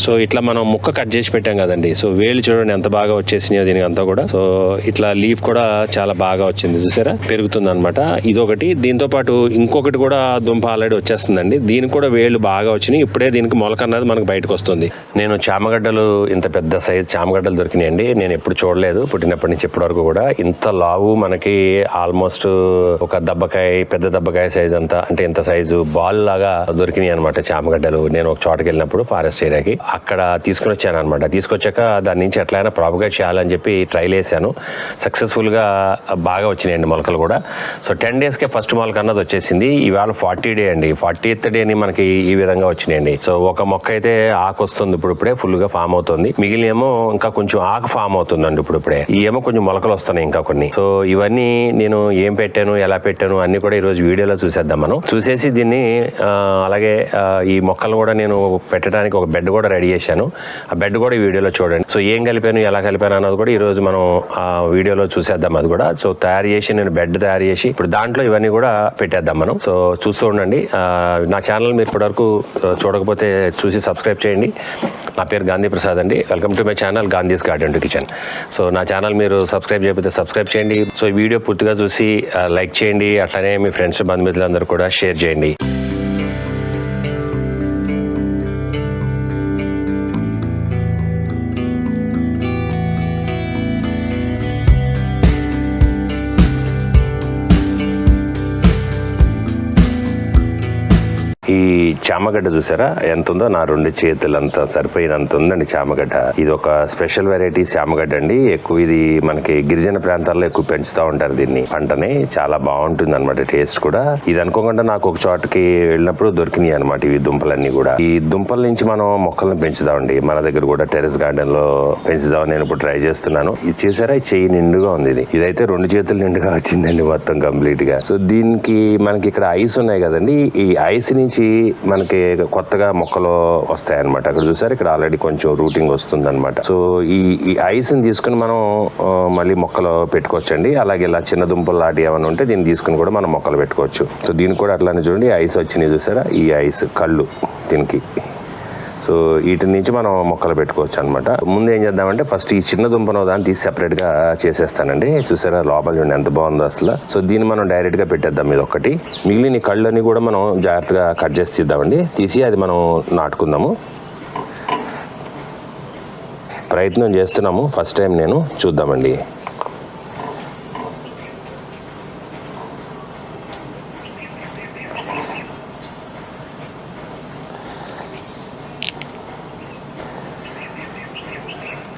So ఇట్లా మనం ముక్క కట్ చేసి పెట్టాం కదండి. సో వేలు చూడండి ఎంత బాగా వచ్చేసినాయో దీనికి అంతా కూడా. సో ఇట్లా లీఫ్ కూడా చాలా బాగా వచ్చింది, చూసారా, పెరుగుతుంది అనమాట. ఇదొకటి. దీంతో పాటు ఇంకొకటి కూడా దుంప ఆల్రెడీ వచ్చేస్తుందండి. దీనికి కూడా వేళ్ళు బాగా వచ్చినాయి. ఇప్పుడే దీనికి మొలక అన్నది మనకు బయటకు వస్తుంది. నేను చామగడ్డలు, ఇంత పెద్ద సైజ్ చామగడ్డలు దొరికినాయండి. నేను ఎప్పుడు చూడలేదు పుట్టినప్పటి నుంచి ఇప్పటి వరకు కూడా. ఇంత లావు మనకి ఆల్మోస్ట్ ఒక దబ్బకాయ, పెద్ద దబ్బకాయ సైజ్ అంతా, అంటే ఇంత సైజు బాల్ లాగా దొరికినాయి అనమాట చామగడ్డలు. నేను ఒక చోటకి వెళ్ళినప్పుడు ఫారెస్ట్ ఏరియాకి అక్కడ తీసుకుని వచ్చాను అనమాట. తీసుకొచ్చాక దాని నుంచి ఎట్లయినా ప్రాపగేట్ చేయాలని చెప్పి ట్రైల్ వేసాను. సక్సెస్ఫుల్ గా బాగా వచ్చినాయండి మొలకలు కూడా. సో 10 daysకే ఫస్ట్ మొలక అన్నది వచ్చేసింది. ఇవాళ 40 day అండి. 40th డేని మనకి ఈ విధంగా వచ్చినాయండి. సో ఒక మొక్క అయితే ఆకు వస్తుంది ఇప్పుడే ఫుల్ గా ఫామ్ అవుతుంది. మిగిలినేమో ఇంకా కొంచెం ఆకు ఫామ్ అవుతుందండి ఇప్పుడే. ఈ ఏమో కొంచెం మొలకలు వస్తున్నాయి ఇంకా కొన్ని. సో ఇవన్నీ నేను ఏం పెట్టాను, ఎలా పెట్టాను అన్ని కూడా ఈ రోజు వీడియోలో చూసేద్దాం మనం. చూసేసి దీన్ని అలాగే ఈ మొక్కలను కూడా నేను పెట్టడానికి ఒక బెడ్ కూడా రెడీ చేశాను. ఆ బెడ్ కూడా ఈ వీడియోలో చూడండి. సో ఏం కలిపాను, ఎలా కలిపాను అన్నది కూడా ఈ రోజు మనం ఆ వీడియోలో చూసేద్దాం అది కూడా. సో తయారు చేసి నేను బెడ్ తయారు చేసి ఇప్పుడు దాంట్లో ఇవన్నీ కూడా పెట్టేద్దాం మనం. సో చూస్తూ ఉండండి. నా ఛానల్ మీరు ఇప్పటివరకు చూడకపోతే చూసి సబ్స్క్రైబ్ చేయండి. నా పేరు గాంధీ ప్రసాద్ అండి. Welcome to my channel Gandhi's garden to kitchen. So నా ఛానల్ మీరు సబ్స్క్రైబ్ చేయకపోతే సబ్స్క్రైబ్ చేయండి. సో ఈ వీడియో పూర్తిగా చూసి లైక్ చేయండి. అట్లనే మీ ఫ్రెండ్స్, బంధుమిత్రులందరూ కూడా షేర్ చేయండి. ఈ చామగడ్డ చూసారా ఎంత ఉందో, నా 2 చేతులంతా సరిపోయినంత ఉందండి చామగడ్డ. ఇది ఒక స్పెషల్ వెరైటీ చామగడ్డ అండి. ఎక్కువ ఇది మనకి గిరిజన ప్రాంతాల్లో ఎక్కువ పెంచుతూ ఉంటారు దీన్ని, పంటని. చాలా బాగుంటుంది అనమాట టేస్ట్ కూడా. ఇది అనుకోకుండా నాకు ఒక చోటకి వెళ్ళినప్పుడు దొరికినాయి అనమాట ఇవి దుంపలన్నీ కూడా. ఈ దుంపల నుంచి మనం మొక్కలను పెంచుదామండి. మన దగ్గర కూడా టెరెస్ గార్డెన్ లో పెంచుదామని నేను ఇప్పుడు ట్రై చేస్తున్నాను. ఇది చూసారా, ఈ చెయ్యి నిండుగా ఉంది. ఇదైతే 2 చేతులు నిండుగా వచ్చిందండి మొత్తం కంప్లీట్ గా. సో దీనికి మనకి ఇక్కడ ఐస్ ఉన్నాయి కదండి. ఈ ఐస్ నుంచి మనకి కొత్తగా మొక్కలు వస్తాయన్నమాట. అక్కడ చూసారు, ఇక్కడ ఆల్రెడీ కొంచెం రూటింగ్ వస్తుంది అనమాట. సో ఈ ఐస్ ని తీసుకుని మనం మళ్ళీ మొక్కలు పెట్టుకోవచ్చండి. అలాగే ఇలా చిన్న దుంపలు లాంటి ఏమైనా ఉంటే దీన్ని తీసుకుని కూడా మనం మొక్కలు పెట్టుకోవచ్చు. సో దీనికి కూడా అట్లానే చూడండి ఐస్ వచ్చినాయి చూసారా. ఈ ఐస్ కళ్ళు దీనికి. సో వీటి నుంచి మనం మొక్కలు పెట్టుకోవచ్చు అనమాట. ముందు ఏం చేద్దామంటే ఫస్ట్ ఈ చిన్న దుంపను దాన్ని తీసి సెపరేట్ గా చేసేస్తానండి. చూసారా లోపల చూడండి ఎంత బాగుందో అసలు. సో దీన్ని మనం డైరెక్ట్ గా పెట్టేద్దాం ఇది ఒకటి. మిగిలిన కళ్ళని కూడా మనం జాగ్రత్తగా కట్ చేసి తీద్దామండి. తీసి అది మనం నాటుకుందాము. ప్రయత్నం చేస్తున్నాము, ఫస్ట్ టైం నేను. చూద్దామండి.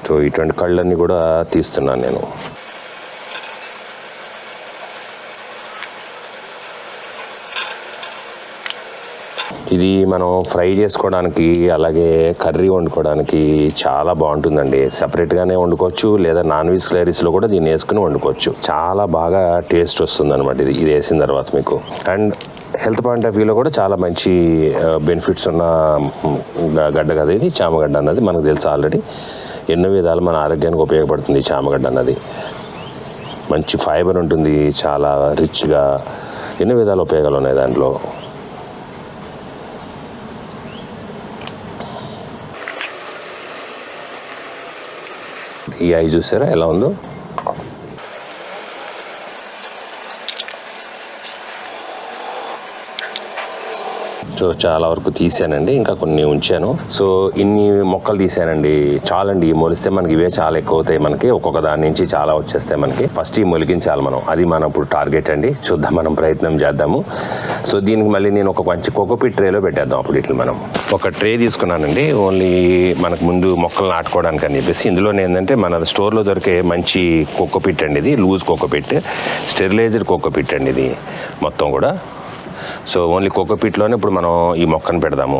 సో ఇటువంటి కళ్ళన్నీ కూడా తీస్తున్నాను నేను. ఇది మనం ఫ్రై చేసుకోవడానికి, అలాగే కర్రీ వండుకోవడానికి చాలా బాగుంటుందండి. సెపరేట్గానే వండుకోవచ్చు, లేదా నాన్ వెజ్ కర్రీస్లో కూడా దీన్ని వేసుకుని వండుకోవచ్చు. చాలా బాగా టేస్ట్ వస్తుంది అనమాట ఇది వేసిన తర్వాత మీకు. అండ్ హెల్త్ పాయింట్ ఆఫ్ వ్యూలో కూడా చాలా మంచి బెనిఫిట్స్ ఉన్న గడ్డ కదా ఇది చామగడ్డ అన్నది. మనకు తెలుసు ఆల్రెడీ ఎన్నో విధాలు మన ఆరోగ్యానికి ఉపయోగపడుతుంది చామగడ్డ అన్నది. మంచి ఫైబర్ ఉంటుంది, చాలా రిచ్గా, ఎన్నో విధాల ఉపయోగాలు ఉన్నాయి దాంట్లో. ఈ ఐ చూసారా ఎలా ఉందో. సో చాలా వరకు తీసానండి, ఇంకా కొన్ని ఉంచాను. సో ఇన్ని మొక్కలు తీసానండి, చాలండి. ఈ మొలిస్తే మనకి ఇవే చాలా ఎక్కువ అవుతాయి. మనకి ఒక్కొక్క దాని నుంచి చాలా వచ్చేస్తాయి మనకి. ఫస్ట్ ఈ మొలికించాలి మనం, అది మనం ఇప్పుడు టార్గెట్ అండి. చూద్దాం, మనం ప్రయత్నం చేద్దాము. సో దీనికి మళ్ళీ నేను ఒక మంచి కోకోపీట్ ట్రేలో పెట్టేద్దాం. అప్పుడు ఇట్లా మనం ఒక ట్రే తీసుకున్నానండి, ఓన్లీ మనకు ముందు మొక్కలు నాటుకోవడానికి అని చెప్పేసి. ఇందులో ఏంటంటే మన స్టోర్లో దొరికే మంచి కోకోపీట్ అండి ఇది, లూజ్ కోకోపీట్, స్టెరిలైజ్డ్ కోకోపీట్ అండి ఇది మొత్తం కూడా. సో ఓన్లీ కోకోపీట్లోనే ఇప్పుడు మనం ఈ మొక్కను పెడదాము.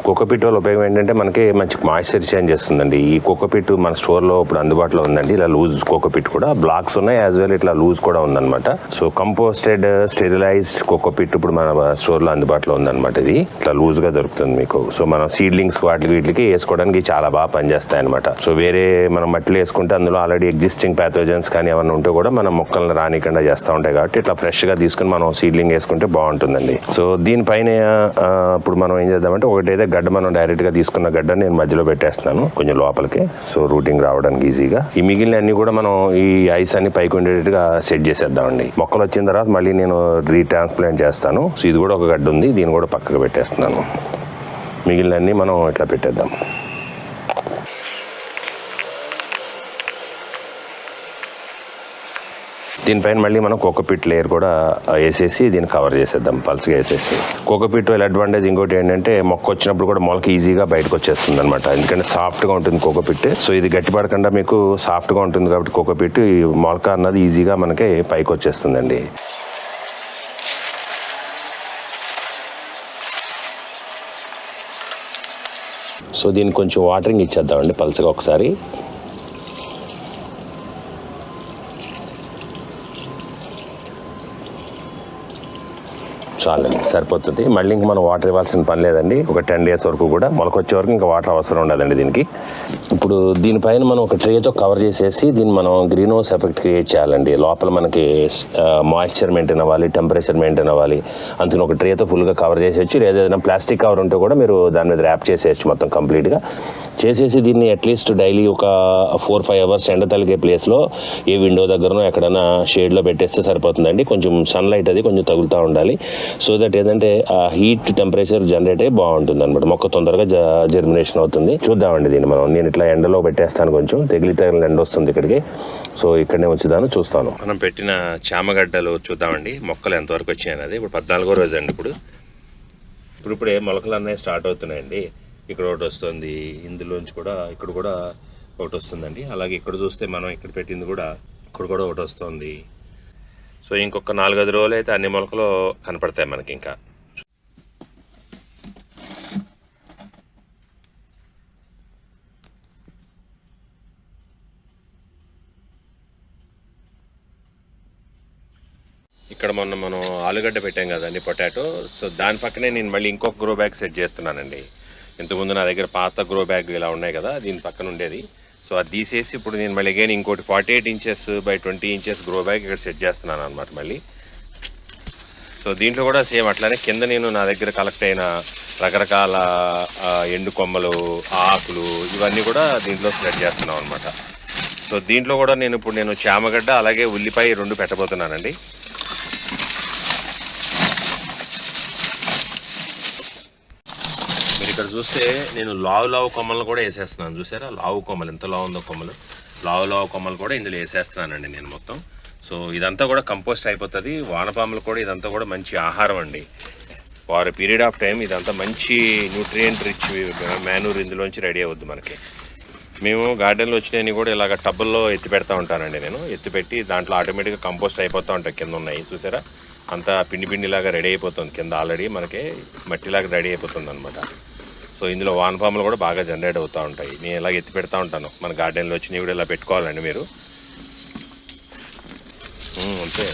కోకోపీట్ వల్ల ఉపయోగం ఏంటంటే మనకి మంచి మాయిశ్చర్ చేంజ్ చేస్తుందండి. ఈ కోకోపీట్ మన స్టోర్లో ఇప్పుడు అందుబాటులో ఉందండి. ఇలా లూజ్ కోకోపీట్ కూడా బ్లాక్స్ ఉన్నాయి, యాజ్ వెల్ ఇట్లా లూజ్ కూడా ఉందన్నమాట. సో కంపోస్టెడ్ స్టెరిలైజ్డ్ కోకోపీట్ ఇప్పుడు మన స్టోర్లో అందుబాటులో ఉందన్నమాట. ఇది ఇట్లా లూజ్ గా దొరుకుతుంది మీకు. సో మనం సీడ్లింగ్స్ వీటికి వేసుకోవడానికి చాలా బాగా పనిచేస్తాయి అనమాట. సో వేరే మనం మట్టిలో వేసుకుంటే అందులో ఆల్రెడీ ఎగ్జిస్టింగ్ ప్యాథోజన్స్ కానీ ఏమన్నా ఉంటే కూడా మనం మొక్కలను రానికుండా చేస్తూ ఉంటాయి కాబట్టి ఇట్లా ఫ్రెష్ గా తీసుకుని మనం సీడ్లింగ్ వేసుకుంటే బాగుంటుందండి. సో దీనిపైన ఇప్పుడు మనం ఏం చేద్దామంటే ఒకటైతే గడ్డ మనం డైరెక్ట్ గా తీసుకున్న గడ్డ నేను మధ్యలో పెట్టేస్తున్నాను కొంచెం లోపలికి. సో రూటింగ్ రావడానికి ఈజీగా. ఈ మిగిలిన అన్ని కూడా మనం ఈ ఐస్ అన్ని పైకి ఉండేట్టుగా సెట్ చేసేద్దామండి. మొక్కలు వచ్చిన తర్వాత మళ్ళీ నేను రీట్రాన్స్ప్లాంట్ చేస్తాను. సో ఇది కూడా ఒక గడ్డ ఉంది, దీన్ని కూడా పక్కకు పెట్టేస్తున్నాను. మిగిలినన్ని మనం ఇట్లా పెట్టేద్దాం. దీనిపైన మళ్ళీ మనం కోకోపీట్ లేయర్ కూడా వేసేసి దీన్ని కవర్ చేసేద్దాం, పల్స్గా వేసేసి. కోకోపీట్ వల్ల అడ్వాంటేజ్ ఇంకోటి ఏంటంటే మొక్క వచ్చినప్పుడు కూడా మొలక ఈజీగా బయటకు వచ్చేస్తుంది అనమాట. ఎందుకంటే సాఫ్ట్గా ఉంటుంది కోకోపీట్. సో ఇది గట్టి పడకుండా మీకు సాఫ్ట్గా ఉంటుంది కాబట్టి కోకోపీట్ ఈ మొలక అన్నది ఈజీగా మనకి పైకి వచ్చేస్తుందండి. సో దీనికి కొంచెం వాటరింగ్ ఇచ్చేద్దామండి పల్చగా ఒకసారి. చాలండి, సరిపోతుంది. మళ్ళీ ఇంక మనం వాటర్ ఇవ్వాల్సిన పని లేదండి. ఒక 10 days వరకు కూడా మొలకొచ్చే వరకు ఇంకా వాటర్ అవసరం ఉండదండి దీనికి. ఇప్పుడు దీనిపైన మనం ఒక ట్రేతో కవర్ చేసేసి దీన్ని మనం గ్రీన్ హౌస్ ఎఫెక్ట్ క్రియేట్ చేయాలండి. లోపల మనకి మాయిశ్చర్ మెయింటైన్ అవ్వాలి, టెంపరేచర్ మెయింటైన్ అవ్వాలి. అందుకని ఒక ట్రేతో ఫుల్గా కవర్ చేసేయచ్చు. లేదా ఏదైనా ప్లాస్టిక్ కవర్ ఉంటే కూడా మీరు దాని మీద ర్యాప్ చేసేయచ్చు మొత్తం కంప్లీట్గా. చేసేసి దీన్ని అట్లీస్ట్ డైలీ ఒక 4-5 hours ఎండ తలిగే ప్లేస్లో ఏ విండో దగ్గరనో ఎక్కడైనా షేడ్లో పెట్టేస్తే సరిపోతుందండి. కొంచెం సన్లైట్ అది కొంచెం తగులుతూ ఉండాలి. సో దట్ ఏంటంటే ఆ హీట్ టెంపరేచర్ జనరేట్ అయ్యి బాగుంటుంది అనమాట. మొక్క తొందరగా జర్మినేషన్ అవుతుంది. చూద్దామండి దీన్ని మనం. నేను ఇట్లా ఎండలో పెట్టేస్తాను, కొంచెం తగిలిన ఎండ వస్తుంది ఇక్కడికి. సో ఇక్కడనే ఉంచుదాను, చూస్తాను. మనం పెట్టిన చామగడ్డలు చూద్దామండి మొక్కలు ఎంతవరకు వచ్చాయన్నది. ఇప్పుడు 14వ రోజు అండి. ఇప్పుడే మొలకలు అన్నీ స్టార్ట్ అవుతున్నాయండి. ఇక్కడ ఒకటి వస్తుంది, ఇందులోంచి కూడా ఇక్కడ కూడా ఒకటి వస్తుందండి. అలాగే ఇక్కడ చూస్తే మనం ఇక్కడ పెట్టింది కూడా ఇక్కడ కూడా ఒకటి వస్తుంది. సో ఇంకొక 4-5 రోజులు అయితే అన్ని మొలకలు కనపడతాయి మనకి. ఇంకా ఇక్కడ మొన్న మనం ఆలుగడ్డ పెట్టాం కదండి, పొటాటో. సో దాని పక్కనే నేను మళ్ళీ ఇంకొక గ్రో బ్యాగ్ సెట్ చేస్తున్నానండి. ఇంతకుముందు నా దగ్గర పాత గ్రో బ్యాగ్ ఇలా ఉన్నాయి కదా, దీని పక్కన ఉండేది. సో అది తీసేసి ఇప్పుడు నేను మళ్ళీ అగైన్ ఇంకోటి 48 inches by 20 inches grow bag ఇక్కడ సెట్ చేస్తున్నాను అనమాట మళ్ళీ. సో దీంట్లో కూడా సేమ్ అట్లానే కింద నేను నా దగ్గర కలెక్ట్ అయిన రకరకాల ఎండు కొమ్మలు, ఆకులు ఇవన్నీ కూడా దీంట్లో స్ప్రెడ్ చేస్తున్నాం అనమాట. సో దీంట్లో కూడా నేను చామగడ్డ అలాగే ఉల్లిపాయ 2 పెట్టబోతున్నానండి. మీరు ఇక్కడ చూస్తే నేను లావు కొమ్మలను కూడా వేసేస్తున్నాను. చూసారా లావు కొమ్మలు ఎంత లావు ఉందో కొమ్మలు. లావు కొమ్మలు కూడా ఇందులో వేసేస్తున్నానండి నేను మొత్తం. సో ఇదంతా కూడా కంపోస్ట్ అయిపోతుంది. వానపాములు కూడా ఇదంతా కూడా మంచి ఆహారం అండి. ఫర్ పీరియడ్ ఆఫ్ టైం ఇదంతా మంచి న్యూట్రియంట్ రిచ్ మ్యానూర్ ఇందులోంచి రెడీ అవుద్ది మనకి. మేము గార్డెన్లో వచ్చినవి కూడా ఇలాగ టబ్బుల్లో ఎత్తి పెడతా ఉంటానండి. నేను ఎత్తి పెట్టి దాంట్లో ఆటోమేటిక్గా కంపోస్ట్ అయిపోతూ ఉంటాయి. కింద ఉన్నాయి చూసారా, అంతా పిండిలాగా రెడీ అయిపోతుంది. కింద ఆల్రెడీ మనకి మట్టిలాగా రెడీ అయిపోతుంది అనమాట. సో ఇందులో వానపాములు కూడా బాగా జనరేట్ అవుతూ ఉంటాయి. నేను ఇలాగ ఎత్తి పెడతా ఉంటాను. మన గార్డెన్లో వచ్చినవి కూడా ఇలా పెట్టుకోవాలండి మీరు. అంతే.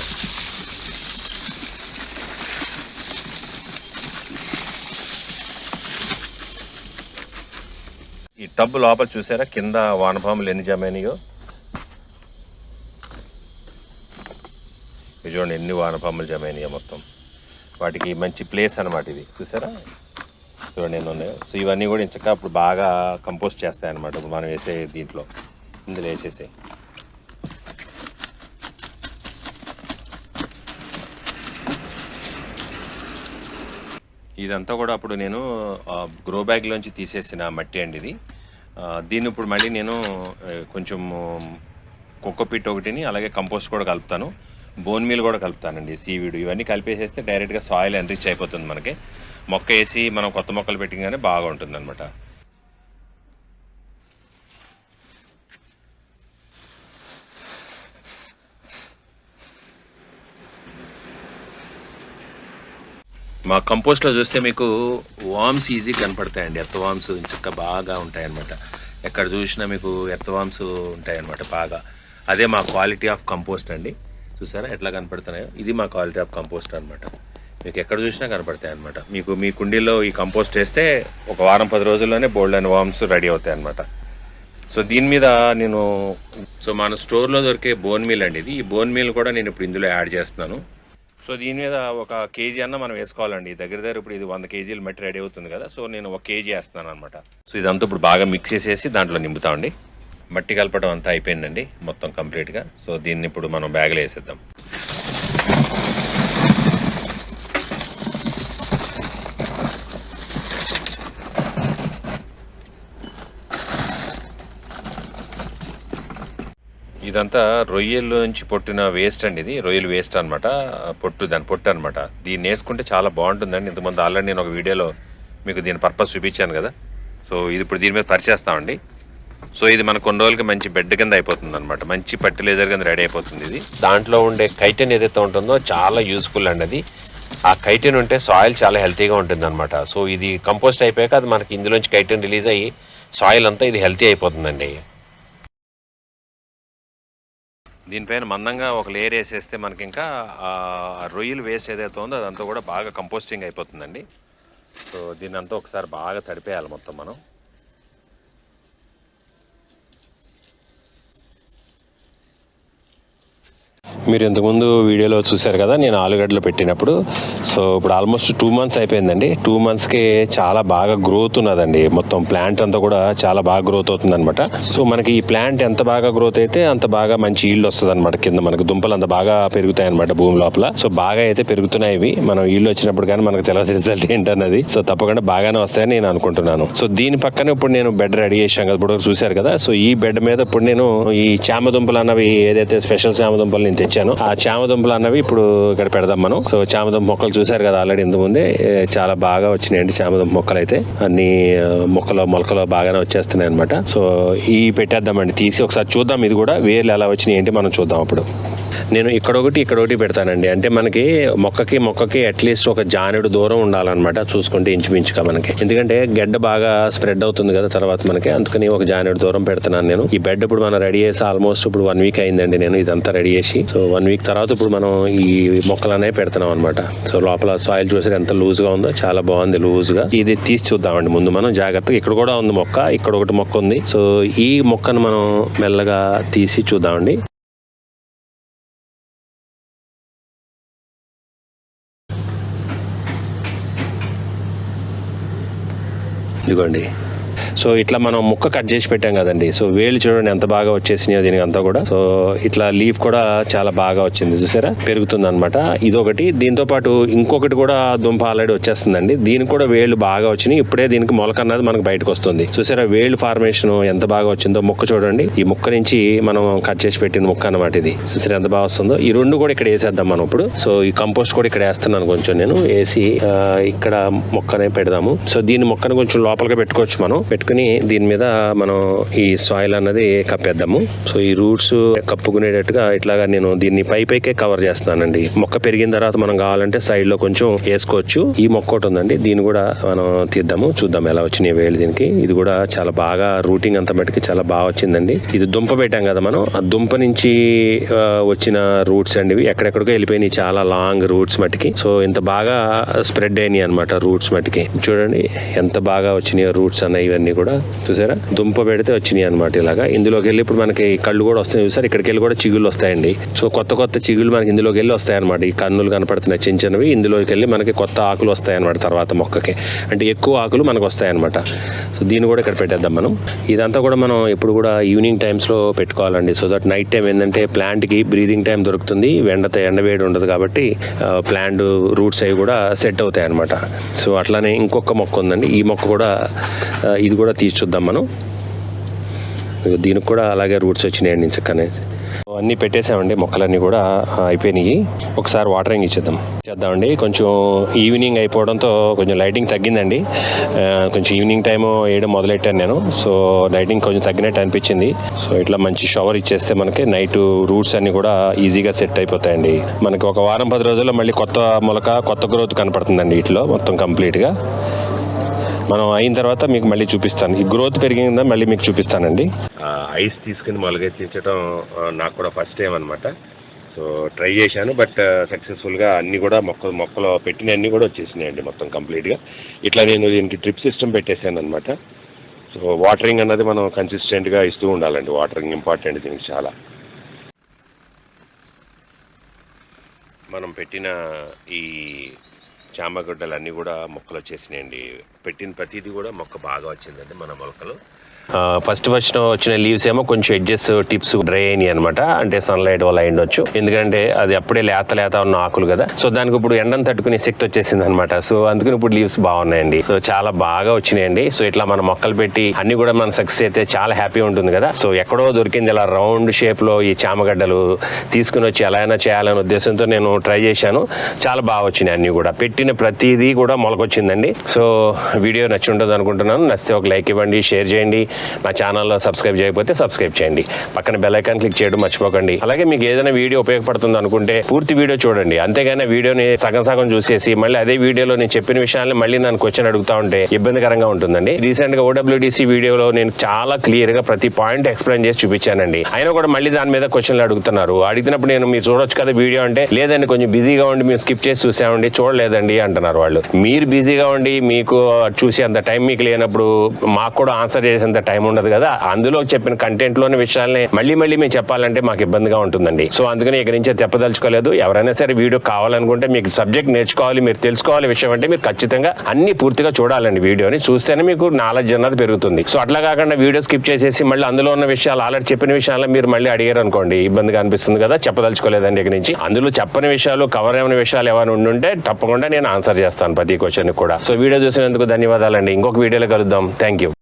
ఈ టబ్ లోపల చూసారా కింద వానపాములు ఎన్ని జమైనాయో. చూడండి ఎన్ని వానపాములు జమైనాయో మొత్తం. వాటికి మంచి ప్లేస్ అనమాట ఇది. చూసారా చూడండి ఎన్ని ఉన్నాయో. సో ఇవన్నీ కూడా ఇంచక అప్పుడు బాగా కంపోస్ట్ చేస్తాయన్నమాట. ఇప్పుడు మనం వేసే ఇందులో వేసేసే. ఇదంతా కూడా అప్పుడు నేను గ్రో బ్యాగ్లోంచి తీసేసిన మట్టి అండి ఇది. దీన్ని ఇప్పుడు మళ్ళీ నేను కొంచెం కోకోపీట్ ఒకటిని అలాగే కంపోస్ట్ కూడా కలుపుతాను. బోన్ మీల్ కూడా కలుపుతానండి, సీవీడ్ ఇవన్నీ కలిపేసేస్తే డైరెక్ట్గా సాయిల్ ఎన్రిచ్ అయిపోతుంది మనకి. మొక్క వేసి మనం కొత్త మొక్కలు పెట్టిగానే బాగా ఉంటుంది అనమాట. మా కంపోస్ట్లో చూస్తే మీకు వామ్స్ ఈజీ కనపడతాయండి. ఎర్త్ వామ్స్ చక్కగా బాగా ఉంటాయన్నమాట. ఎక్కడ చూసినా మీకు ఎర్త్ వామ్స్ ఉంటాయన్నమాట బాగా. అదే మా క్వాలిటీ ఆఫ్ కంపోస్ట్ అండి. చూసారా ఎట్లా కనపడుతున్నాయో, ఇది మా క్వాలిటీ ఆఫ్ కంపోస్ట్ అనమాట. మీకు ఎక్కడ చూసినా కనపడతాయి అనమాట. మీకు మీ కుండీల్లో ఈ కంపోస్ట్ వేస్తే ఒక వారం 10 రోజుల్లోనే బోల్డ్ అండ్ వామ్స్ రెడీ అవుతాయి అనమాట. సో దీని మీద నేను మన స్టోర్లో దొరికే బోన్ మీల్ అండి ఇది. ఈ బోన్ మీల్ కూడా నేను ఇప్పుడు ఇందులో యాడ్ చేస్తున్నాను. సో దీని మీద ఒక కేజీ అన్న మనం వేసుకోవాలండి. దగ్గర ఇప్పుడు ఇది 100 కేజీలు మట్టి రెడీ అవుతుంది కదా. సో నేను 1 కేజీ వేస్తున్నాను అనమాట. సో ఇదంతా ఇప్పుడు బాగా మిక్స్ చేసేసి దాంట్లో నింపుతామండి. మట్టి కలపడం అంతా అయిపోయిందండి మొత్తం కంప్లీట్గా. సో దీన్ని ఇప్పుడు మనం బ్యాగ్లో వేసేద్దాం. ఇదంతా రొయ్యల నుంచి పొట్టిన వేస్ట్ అండి. ఇది రొయ్యలు వేస్ట్ అనమాట. దాని పొట్టు అనమాట. దీన్ని వేసుకుంటే చాలా బాగుంటుందండి. ఇంతకుముందు ఆల్రెడీ నేను ఒక వీడియోలో మీకు దీని పర్పస్ చూపించాను కదా. సో ఇది ఇప్పుడు దీని మీద పరిచేస్తామండి. సో ఇది మన కొన్ని రోజులకి మంచి బెడ్ కింద అయిపోతుంది అనమాట. మంచి ఫర్టిలైజర్ కింద రెడీ అయిపోతుంది ఇది. దాంట్లో ఉండే కైటిన్ ఏదైతే ఉంటుందో చాలా యూస్ఫుల్ అండి అది. ఆ కైటిన్ ఉంటే సాయిల్ చాలా హెల్తీగా ఉంటుంది అనమాట. సో ఇది కంపోస్ట్ అయిపోయాక అది మనకి ఇందులోంచి కైటిన్ రిలీజ్ అయ్యి సాయిల్ అంతా ఇది హెల్తీ అయిపోతుందండి. దీనిపైన మందంగా ఒక లేయర్ వేసేస్తే మనకి ఇంకా రొయ్యలు వేస్ట్ ఏదైతే ఉందో అదంతా కూడా బాగా కంపోస్టింగ్ అయిపోతుందండి. సో దీన్ని అంతా ఒకసారి బాగా తడిపేయాలి మొత్తం మనం. మీరు ఇంతకుముందు వీడియోలో చూశారు కదా నేను ఆలుగడ్డలు పెట్టినప్పుడు. సో ఇప్పుడు ఆల్మోస్ట్ 2 months అయిపోయిందండి. 2 monthsకి చాలా బాగా గ్రోత్ ఉన్నదండి. మొత్తం ప్లాంట్ అంతా కూడా చాలా బాగా గ్రోత్ అవుతుంది అనమాట. సో మనకి ఈ ప్లాంట్ ఎంత బాగా గ్రోత్ అయితే అంత బాగా మంచి ఈల్డ్ వస్తుంది అనమాట. కింద మనకి దుంపలు అంత బాగా పెరుగుతాయి అనమాట భూమి లోపల. సో బాగా అయితే పెరుగుతున్నాయి ఇవి. మనం ఈల్డ్ వచ్చినప్పుడు కానీ మనకు తెలియదు రిజల్ట్ ఏంటన్నది. సో తప్పకుండా బాగానే వస్తాయని నేను అనుకుంటున్నాను. సో దీని పక్కన ఇప్పుడు నేను బెడ్ రెడీ చేశాను కదా, ఇప్పుడు చూశారు కదా. సో ఈ బెడ్ మీద ఇప్పుడు నేను ఈ చామ దుంపలు అన్నవి ఏదైతే స్పెషల్ చామ దుంపలు నేను తెచ్చాను ఆ చామ దుంపలు అన్నవి ఇప్పుడు ఇక్కడ పెడదాం మనం. సో చామదుంప మొక్కలు చూసారు కదా ఆల్రెడీ ఇంతకుముందే చాలా బాగా వచ్చినాయండి చామదుంప మొక్కలు అయితే. అన్ని మొలకలు బాగానే వచ్చేస్తున్నాయి అనమాట. సో ఈ పెట్టేద్దామండి తీసి ఒకసారి చూద్దాం. ఇది కూడా వేర్లు ఎలా వచ్చినాయి ఏంటి మనం చూద్దాం. అప్పుడు నేను ఇక్కడ ఒకటి పెడతానండి. అంటే మనకి మొక్కకి అట్లీస్ట్ ఒక జానెడు దూరం ఉండాలన్నమాట చూసుకుంటే ఇంచుమించుగా మనకి. ఎందుకంటే గడ్డ బాగా స్ప్రెడ్ అవుతుంది కదా తర్వాత మనకి. అందుకని ఒక జానెడు దూరం పెడుతున్నాను నేను. ఈ బెడ్ ఇప్పుడు మనం రెడీ చేసి ఆల్మోస్ట్ ఇప్పుడు 1 week అయిందండి నేను ఇదంతా రెడీ చేసి. సో 1 week తర్వాత ఇప్పుడు మనం ఈ మొక్కలు అనేవి పెడుతున్నాం అనమాట. సో లోపల సాయిల్ చూసారు ఎంత లూజ్ గా ఉందో, చాలా బాగుంది లూజ్ గా. ఇది తీసి చూద్దామండి ముందు మనం జాగ్రత్తగా. ఇక్కడ కూడా ఉంది మొక్క, ఇక్కడ ఒకటి మొక్క ఉంది. సో ఈ మొక్కను మనం మెల్లగా తీసి చూద్దామండి. ఇదిగోండి. సో ఇట్లా మనం ముక్క కట్ చేసి పెట్టాం కదండి. సో వేలు చూడండి ఎంత బాగా వచ్చేసినాయో దీనికి అంతా కూడా. సో ఇట్లా లీఫ్ కూడా చాలా బాగా వచ్చింది చూసారా, పెరుగుతుంది అనమాట. ఇదొకటి. దీంతో పాటు ఇంకొకటి కూడా దుంప ఆల్రెడీ వచ్చేస్తుందండి. దీనికి కూడా వేళ్ళు బాగా వచ్చినాయి. ఇప్పుడే దీనికి మొలక అన్నది మనకు బయటకు వస్తుంది. చూసారా వేళ్ళు ఫార్మేషన్ ఎంత బాగా వచ్చిందో. మొక్క చూడండి, ఈ మొక్క నుంచి మనం కట్ చేసి పెట్టిన మొక్క అనమాట ఇది. చూసారా ఎంత బాగా వస్తుందో. ఈ రెండు కూడా ఇక్కడ వేసేద్దాం మనం ఇప్పుడు. సో ఈ కంపోస్ట్ కూడా ఇక్కడ వేస్తున్నాను కొంచెం నేను వేసి ఇక్కడ మొక్కనే పెడదాము. సో దీని మొక్కను కొంచెం లోపలిగా పెట్టుకోవచ్చు మనం. పెట్టుకుని దీని మీద మనం ఈ సాయిల్ అన్నది కప్పేద్దాము. సో ఈ రూట్స్ కప్పుకునేటట్టుగా ఇట్లాగా నేను దీన్ని పైకే కవర్ చేస్తున్నానండి. మొక్క పెరిగిన తర్వాత మనం కావాలంటే సైడ్ లో కొంచెం వేసుకోవచ్చు. ఈ మొక్క ఒకటి ఉందండి, దీన్ని కూడా మనం తీద్దాము, చూద్దాం ఎలా వచ్చినాయి వేళ్ళు దీనికి. ఇది కూడా చాలా బాగా రూటింగ్ అంత మటుకి చాలా బాగా వచ్చిందండి. ఇది దుంప పెట్టాం కదా మనం, ఆ దుంప నుంచి వచ్చిన రూట్స్ అండి ఇవి. ఎక్కడెక్కడికో వెళ్ళిపోయినాయి చాలా లాంగ్ రూట్స్ మటుకి. సో ఇంత బాగా స్ప్రెడ్ అయినాయి అనమాట రూట్స్ మటుకి. చూడండి ఎంత బాగా వచ్చినాయి రూట్స్ అన్న ఇవన్నీ కూడా. చూసారా దుంప పెడితే వచ్చినాయి అనమాట ఇలాగా. ఇందులోకి వెళ్ళి ఇప్పుడు మనకి కళ్ళు కూడా వస్తాయి చూసారు. ఇక్కడికి వెళ్ళి కూడా చిగుళ్ళు వస్తాయండి. సో కొత్త చిగుళ్ళు మనకి ఇందులోకి వెళ్ళి వస్తాయి అనమాట. ఈ కన్నులు కనపడుతున్నాయి చిన్నవి, ఇందులోకి వెళ్ళి మనకి కొత్త ఆకులు వస్తాయి అనమాట తర్వాత మొక్కకి. అంటే ఎక్కువ ఆకులు మనకు వస్తాయి అనమాట. సో దీన్ని కూడా ఇక్కడ పెట్టేద్దాం మనం. ఇదంతా కూడా మనం ఎప్పుడు కూడా ఈవినింగ్ టైమ్స్లో పెట్టుకోవాలండి. సో దట్ నైట్ టైం ఏంటంటే ప్లాంట్కి బ్రీదింగ్ టైం దొరుకుతుంది, ఎండవేడి ఉండదు కాబట్టి ప్లాంట్ రూట్స్ అవి కూడా సెట్ అవుతాయి అనమాట. సో అట్లానే ఇంకొక మొక్క ఉందండి, ఈ మొక్క కూడా ఇది కూడా తీసి చూద్దాం మనం. దీనికి కూడా అలాగే రూట్స్ వచ్చినాయండి చక్కనే. అన్నీ పెట్టేసామండి, మొక్కలన్నీ కూడా అయిపోయినాయి. ఒకసారి వాటరింగ్ చేద్దామండి. కొంచెం ఈవినింగ్ అయిపోవడంతో కొంచెం లైటింగ్ తగ్గిందండి. కొంచెం ఈవినింగ్ టైము వేయడం మొదలెట్టాను నేను. సో లైటింగ్ కొంచెం తగ్గినట్టు అనిపించింది. సో ఇట్లా మంచి షవర్ ఇచ్చేస్తే మనకి నైట్ రూట్స్ అన్ని కూడా ఈజీగా సెట్ అయిపోతాయండి. మనకి ఒక వారం 10 రోజుల్లో మళ్ళీ కొత్త మొలక, కొత్త గ్రోత్ కనపడుతుందండి ఇట్లో మొత్తం కంప్లీట్గా. మనం అయిన తర్వాత మీకు మళ్ళీ చూపిస్తాను. ఈ గ్రోత్ పెరిగిందా మళ్ళీ మీకు చూపిస్తానండి. ఐస్ తీసుకుని మొలకెత్తించడం నాకు కూడా ఫస్ట్ టైం అనమాట. సో ట్రై చేశాను, బట్ సక్సెస్ఫుల్గా అన్నీ కూడా మొక్కలు పెట్టిన అన్నీ కూడా వచ్చేసినాయండి మొత్తం కంప్లీట్గా. ఇట్లా నేను దీనికి డ్రిప్ సిస్టమ్ పెట్టేశాను అనమాట. సో వాటరింగ్ అన్నది మనం కన్సిస్టెంట్గా ఇస్తూ ఉండాలండి. వాటరింగ్ ఇంపార్టెంట్ దీనికి చాలా. మనం పెట్టిన ఈ చామగడ్డలు కూడా మొక్కలు వచ్చేసినాయండి. పెట్టిన ప్రతిదీ కూడా మొక్క బాగా వచ్చిందండి మన మొలకలు. ఫస్ట్ వచ్చిన లీవ్స్ ఏమో కొంచెం ఎడ్జెస్ టిప్స్ డ్రై అయినాయి అనమాట. అంటే సన్లైట్ వల్ల అయిండొచ్చు, ఎందుకంటే అది అప్పుడే లేత ఉన్న ఆకులు కదా. సో దానికి ఇప్పుడు ఎండను తట్టుకునే శక్తి వచ్చేసింది అనమాట. సో అందుకని ఇప్పుడు లీవ్స్ బాగున్నాయండి. సో చాలా బాగా వచ్చినాయండి. సో ఇట్లా మన మొక్కలు పెట్టి అన్ని కూడా మన సక్సెస్ అయితే చాలా హ్యాపీ ఉంటుంది కదా. సో ఎక్కడో దొరికింది ఇలా రౌండ్ షేప్ లో ఈ చామగడ్డలు తీసుకుని వచ్చి ఎలా అయినా చేయాలనే ఉద్దేశంతో నేను ట్రై చేశాను. చాలా బాగా వచ్చినాయి అన్ని కూడా. పెట్టిన ప్రతిదీ కూడా మొలకొచ్చిందండి. సో వీడియో నచ్చి ఉంటుంది అనుకుంటున్నాను. నచ్చితే ఒక లైక్ ఇవ్వండి, షేర్ చేయండి. నా ఛానల్లో సబ్స్క్రైబ్ చేయకపోతే సబ్స్క్రైబ్ చేయండి. పక్కన బెల్ ఐకాన్ క్లిక్ చేయడం మర్చిపోకండి. అలాగే మీకు ఏదైనా వీడియో ఉపయోగపడుతుంది అనుకుంటే పూర్తి వీడియో చూడండి. అంతేగాని వీడియోని సగం చూసేసి మళ్ళీ అదే వీడియోలో నేను చెప్పిన విషయాన్ని మళ్ళీ నన్ను క్వశ్చన్ అడుగుతా ఉంటే ఇబ్బందికరంగా ఉంటుందండి. రీసెంట్ గా OWDC వీడియోలో నేను చాలా క్లియర్ గా ప్రతి పాయింట్ ఎక్స్ప్లెయిన్ చేసి చూపించానండి. అయినా కూడా మళ్ళీ దాని మీద క్వశ్చన్లు అడుగుతున్నారు. అడిగినప్పుడు నేను మీరు చూడొచ్చు కదా వీడియో అంటే, లేదండి కొంచెం బిజీగా ఉండి మేము స్కిప్ చేసి చూసామండి, చూడలేదండి అంటున్నారు వాళ్ళు. మీరు బిజీగా ఉండి మీకు చూసే అంత టైం మీకు లేనప్పుడు మాకు కూడా ఆన్సర్ చేసేంత టైం ఉండదు కదా. అందులో చెప్పిన కంటెంట్ లోని విషయాల్ని మళ్ళీ మేము చెప్పాలంటే మాకు ఇబ్బందిగా ఉంటుందండి. సో అందుకని ఇక్కడి నుంచే తెప్పదలుచుకోలేదు. ఎవరైనా సరే వీడియో కావాలనుకుంటే, మీకు సబ్జెక్ట్ నేర్చుకోవాలి, మీరు తెలుసుకోవాలి విషయం అంటే మీరు ఖచ్చితంగా అన్ని పూర్తిగా చూడాలండి. వీడియోని చూస్తేనే మీకు నాలెడ్జ్ అన్నది పెరుగుతుంది. సో అట్లా కాకుండా వీడియో స్కిప్ చేసేసి మళ్ళీ అందులో ఉన్న విషయాలు, ఆల్రెడీ చెప్పిన విషయాలు మీరు మళ్ళీ అడిగారు అనుకోండి, ఇబ్బందిగా అనిపిస్తుంది కదా. చెప్పదలుచుకోలేదండి ఇక్కడి నుంచి. అందులో చెప్పని విషయాలు, కవర్ అయిన విషయాలు ఏమైనా ఉండుంటే తప్పకుండా నేను ఆన్సర్ చేస్తాను ప్రతి క్వశ్చన్ కూడా. సో వీడియో చూసినందుకు ధన్యవాదాలండి. ఇంకొక వీడియోలో కలుద్దాం. Thank you.